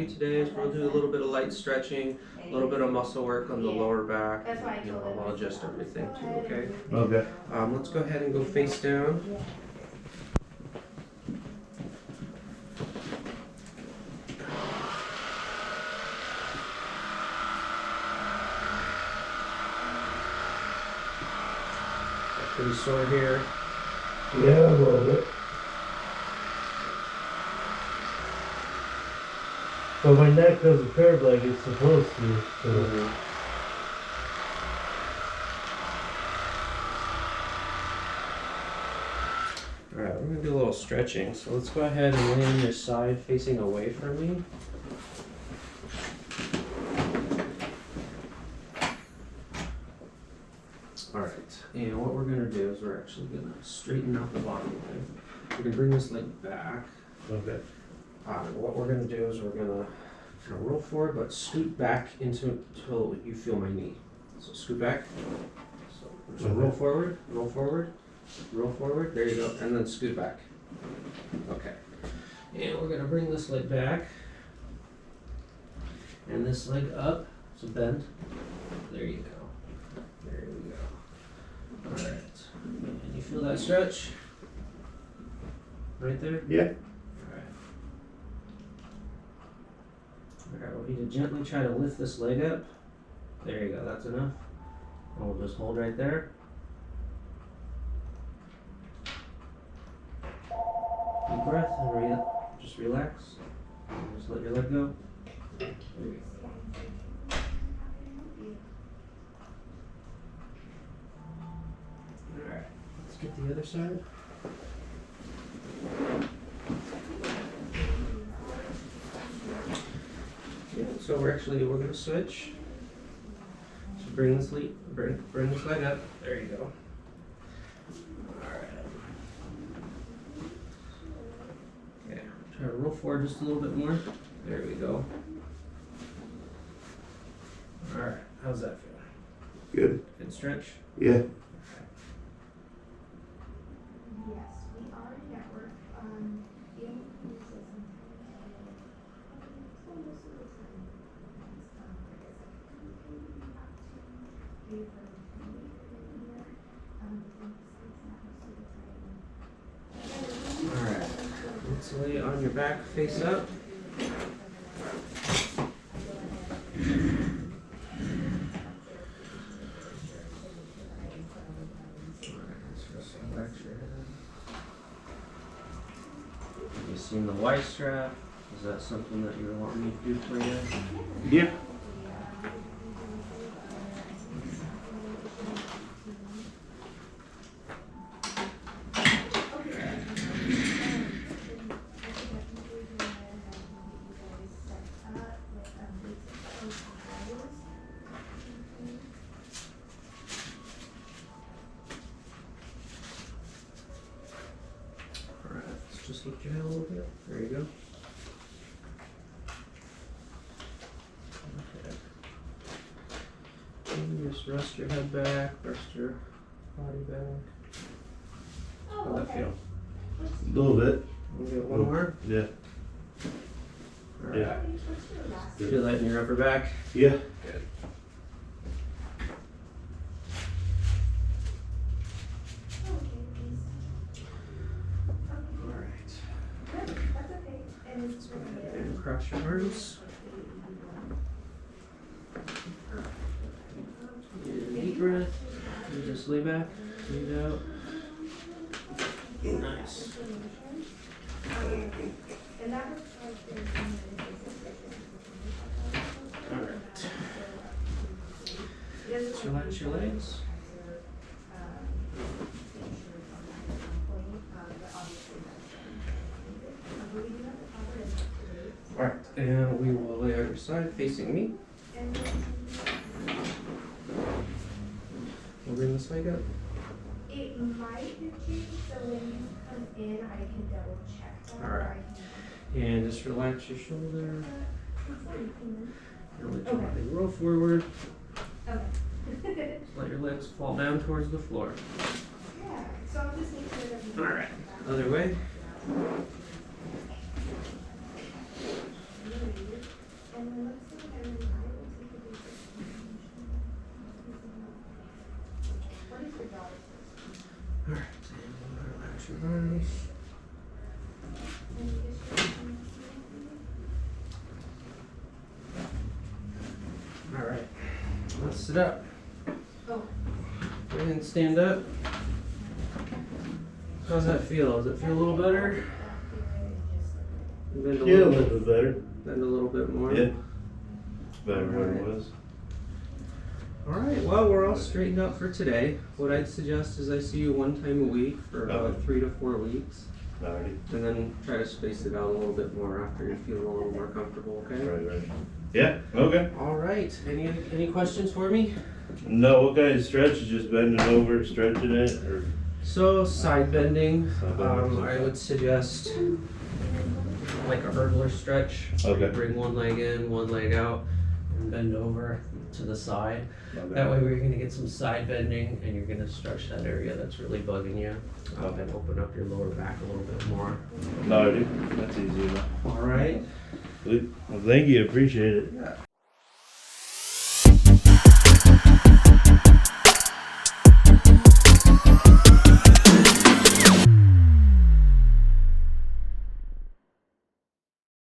me today is we'll do a little bit of light stretching, a little bit of muscle work on the lower back. You know, I'll adjust everything too, okay? Okay. Let's go ahead and go face down. Pretty sore here. Yeah, a little bit. But my neck doesn't curve like it's supposed to, so. Alright, we're going to do a little stretching. So let's go ahead and lay on your side facing away from me. Alright, and what we're going to do is we're actually going to straighten out the body line. We're going to bring this leg back. Okay. What we're going to do is we're going to kind of roll forward but scoot back until you feel my knee. So scoot back. So roll forward, roll forward. Roll forward, there you go, and then scoot back. Okay. And we're going to bring this leg back. And this leg up, so bend. There you go. There we go. Alright. And you feel that stretch? Right there? Yeah. Alright. Alright, I want you to gently try to lift this leg up. There you go, that's enough. And we'll just hold right there. Deep breath and just relax. And just let your leg go. There you go. Alright, let's get the other side. Yeah, so we're going to switch. So bring this leg up. There you go. Try to roll forward just a little bit more. There we go. Alright, how's that feel? Good. Good stretch? Yeah. Yes, we are a network. Alright, let's lay on your back, face up. Have you seen the Y strap? Is that something that you want me to do for you? Yeah. Just lift your head a little bit. There you go. Okay. And just rest your head back, rest your body back. How'd that feel? A little bit. We'll get one more. Yeah. Alright. Yeah. Feel that in your upper back? Yeah. Good. And cross your arms. And deep breath. And just lay back. Breathe out. Nice. Alright. Just relax your legs. Alright, and we will lay on your side facing me. We'll bring this leg up. It might have changed, so when you come in, I can double check that. Alright. And just relax your shoulder. And let your body roll forward. Okay. Just let your legs fall down towards the floor. Yeah, so I'll just make sure that we. Alright, other way. What is your daughter's first Alright, and we'll relax your eyes. name? And is she- Alright, let's sit up. Oh. Go ahead and stand up. How's that feel? Does it feel a little better? Bend a Yeah, a little little bit. bit better. Bend a little bit more. Yeah. It's better than what it was. Alright, well, we're all straightened up for today. What I'd suggest is I see you one time a week for about Okay. 3 to 4 weeks. Alrighty. And then try to space it out a little bit more after you're feeling a little more comfortable, okay? Right. Yeah, okay. Alright, any questions for me? No, what kind of stretch is just bending over, stretching it, or? So, side bending, Side bending, I would suggest like a hurdler stretch. Okay. Bring one leg in, one leg out, and bend over to the side. Okay. That way you're gonna get some side bending and you're gonna stretch that area that's really bugging you. Okay. And open up your lower back a little bit more. Alrighty, that's easy enough. Alright. Well, thank you, appreciate it. Yeah.